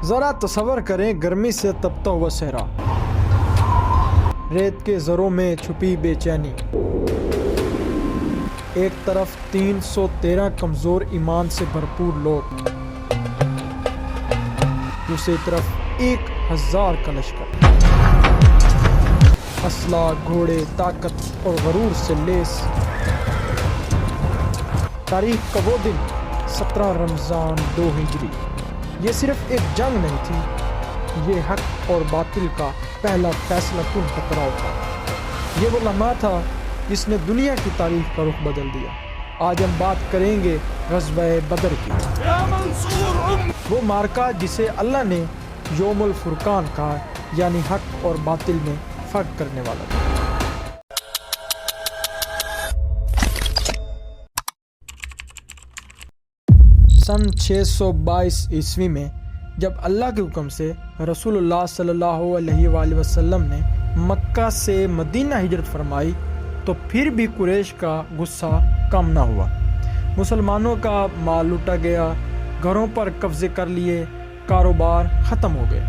ذرا تصور کریں گرمی سے تپتا ہوا صحرا، ریت کے ذروں میں چھپی بے چینی، ایک طرف 313 کمزور ایمان سے بھرپور لوگ، دوسری طرف 1000 کا لشکر، اسلحہ، گھوڑے، طاقت اور غرور سے لیس۔ تاریخ کا وہ دن 17 رمضان 2 ہجری، یہ صرف ایک جنگ نہیں تھی، یہ حق اور باطل کا پہلا فیصلہ کن ٹکراؤ تھا۔ یہ وہ لمحہ تھا جس نے دنیا کی تاریخ کا رخ بدل دیا۔ آج ہم بات کریں گے غزوہ بدر کی، وہ معرکہ جسے اللہ نے یوم الفرقان کہا، یعنی حق اور باطل میں فرق کرنے والا تھا۔ سن 622 عیسوی میں جب اللہ کے حکم سے رسول اللہ صلی اللہ علیہ وآلہ وسلم نے مکہ سے مدینہ ہجرت فرمائی تو پھر بھی قریش کا غصہ کم نہ ہوا۔ مسلمانوں کا مال لوٹا گیا، گھروں پر قبضے کر لیے، کاروبار ختم ہو گئے۔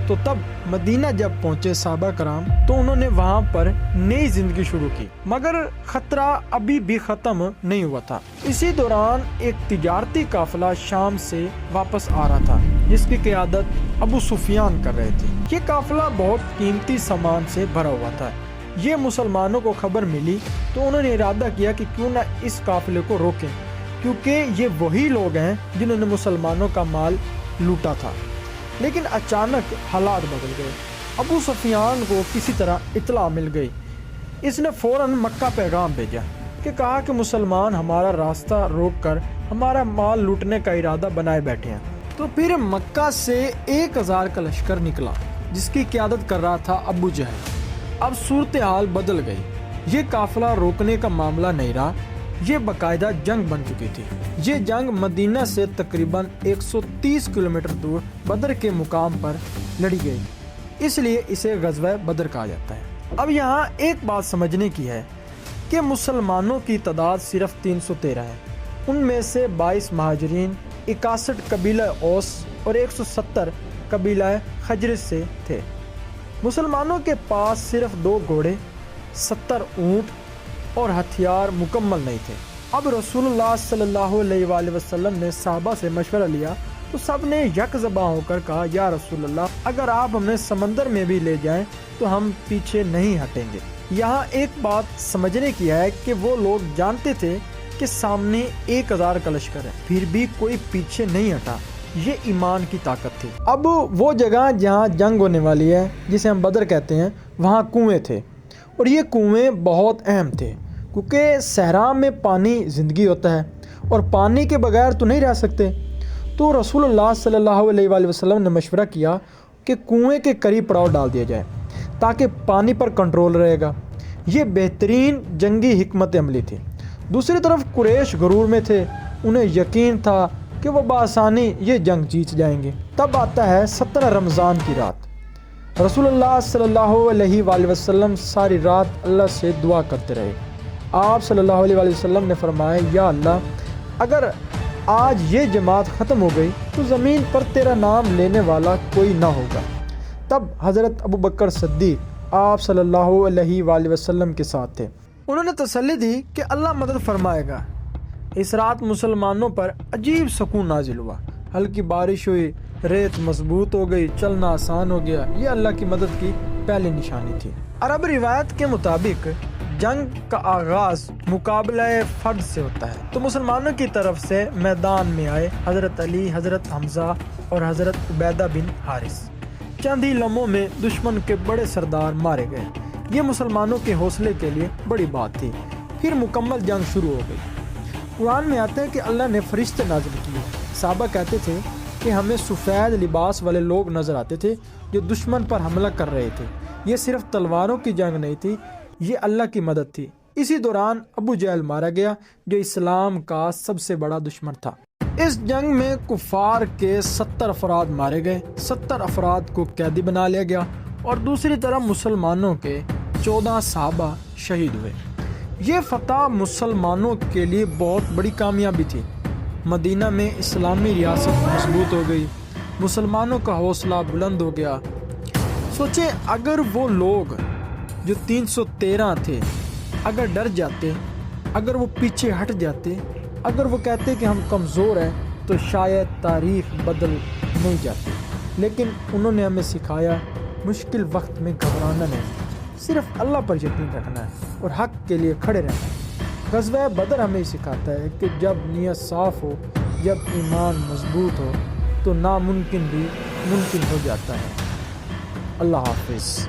تو تب مدینہ جب پہنچے صحابہ کرام تو انہوں نے وہاں پر نئی زندگی شروع کی، مگر خطرہ ابھی بھی ختم نہیں ہوا تھا۔ اسی دوران ایک تجارتی قافلہ شام سے واپس آ رہا تھا جس کی قیادت ابو سفیان کر رہے تھے۔ یہ قافلہ بہت قیمتی سامان سے بھرا ہوا تھا۔ یہ مسلمانوں کو خبر ملی تو انہوں نے ارادہ کیا کہ کیوں نہ اس قافلے کو روکیں، کیونکہ یہ وہی لوگ ہیں جنہوں نے مسلمانوں کا مال لوٹا تھا۔ لیکن اچانک حالات بدل گئے۔ ابو سفیان کو کسی طرح اطلاع مل گئی۔ اس نے فوراً مکہ پیغام بھیجا کہ کہا کہ مسلمان ہمارا راستہ روک کر ہمارا مال لوٹنے کا ارادہ بنائے بیٹھے ہیں۔ تو پھر مکہ سے 1000 کا لشکر نکلا جس کی قیادت کر رہا تھا ابو جہل۔ اب صورتحال بدل گئی۔ یہ قافلہ روکنے کا معاملہ نہیں رہا، یہ باقاعدہ جنگ بن چکی تھی۔ یہ جنگ مدینہ سے تقریباً 130 کلومیٹر دور بدر کے مقام پر لڑی گئی، اس لیے اسے غزوہ بدر کہا جاتا ہے۔ اب یہاں ایک بات سمجھنے کی ہے کہ مسلمانوں کی تعداد صرف 313 ہے۔ ان میں سے 22 مہاجرین، 61 قبیلہ اوس اور 170 قبیلہ خزرج سے تھے۔ مسلمانوں کے پاس صرف 2 گھوڑے، 70 اونٹ اور ہتھیار مکمل نہیں تھے۔ اب رسول اللہ صلی اللہ علیہ وآلہ وسلم نے صحابہ سے مشورہ لیا تو سب نے یک زباں ہو کر کہا، یا رسول اللہ، اگر آپ ہمیں سمندر میں بھی لے جائیں تو ہم پیچھے نہیں ہٹیں گے۔ یہاں ایک بات سمجھنے کی ہے کہ وہ لوگ جانتے تھے کہ سامنے 1000 کا لشکر ہے، پھر بھی کوئی پیچھے نہیں ہٹا۔ یہ ایمان کی طاقت تھی۔ اب وہ جگہ جہاں جنگ ہونے والی ہے، جسے ہم بدر کہتے ہیں، وہاں کنویں تھے، اور یہ کنویں بہت اہم تھے کیونکہ صحرا میں پانی زندگی ہوتا ہے اور پانی کے بغیر تو نہیں رہ سکتے۔ تو رسول اللہ صلی اللہ علیہ وآلہ وسلم نے مشورہ کیا کہ کنویں کے قریب پڑاؤ ڈال دیا جائے تاکہ پانی پر کنٹرول رہے گا۔ یہ بہترین جنگی حکمت عملی تھی۔ دوسری طرف قریش غرور میں تھے، انہیں یقین تھا کہ وہ بآسانی یہ جنگ جیت جائیں گے۔ تب آتا ہے 17 رمضان کی رات۔ رسول اللہ صلی اللہ علیہ وآلہ وسلم ساری رات اللہ سے دعا کرتے رہے۔ آپ صلی اللہ علیہ وآلہ وسلم نے فرمایا، یا اللہ، اگر آج یہ جماعت ختم ہو گئی تو زمین پر تیرا نام لینے والا کوئی نہ ہوگا۔ تب حضرت ابو بکر صدیق آپ صلی اللہ علیہ وآلہ وسلم کے ساتھ تھے۔ انہوں نے تسلی دی کہ اللہ مدد فرمائے گا۔ اس رات مسلمانوں پر عجیب سکون نازل ہوا، ہلکی بارش ہوئی، ریت مضبوط ہو گئی، چلنا آسان ہو گیا۔ یہ اللہ کی مدد کی پہلی نشانی تھی۔ عرب روایت کے مطابق جنگ کا آغاز مقابلہ فرد سے ہوتا ہے، تو مسلمانوں کی طرف سے میدان میں آئے حضرت علی، حضرت حمزہ اور حضرت عبیدہ بن حارث۔ چند ہی لمحوں میں دشمن کے بڑے سردار مارے گئے۔ یہ مسلمانوں کے حوصلے کے لیے بڑی بات تھی۔ پھر مکمل جنگ شروع ہو گئی۔ قرآن میں آتا ہے کہ اللہ نے فرشتے نازل کیے۔ صحابہ کہتے تھے کہ ہمیں سفید لباس والے لوگ نظر آتے تھے جو دشمن پر حملہ کر رہے تھے۔ یہ صرف تلواروں کی جنگ نہیں تھی، یہ اللہ کی مدد تھی۔ اسی دوران ابو جہل مارا گیا جو اسلام کا سب سے بڑا دشمن تھا۔ اس جنگ میں کفار کے 70 افراد مارے گئے، 70 افراد کو قیدی بنا لیا گیا، اور دوسری طرف مسلمانوں کے 14 صحابہ شہید ہوئے۔ یہ فتح مسلمانوں کے لیے بہت بڑی کامیابی تھی۔ مدینہ میں اسلامی ریاست مضبوط ہو گئی، مسلمانوں کا حوصلہ بلند ہو گیا۔ سوچیں اگر وہ لوگ جو 313 تھے اگر ڈر جاتے، اگر وہ پیچھے ہٹ جاتے، اگر وہ کہتے کہ ہم کمزور ہیں، تو شاید تاریخ بدل نہیں جاتی۔ لیکن انہوں نے ہمیں سکھایا مشکل وقت میں گھبرانا نہیں، صرف اللہ پر یقین رکھنا ہے اور حق کے لیے کھڑے رہنا ہے۔ غزوہ بدر ہمیں سکھاتا ہے کہ جب نیت صاف ہو، جب ایمان مضبوط ہو، تو ناممکن بھی ممکن ہو جاتا ہے۔ اللہ حافظ۔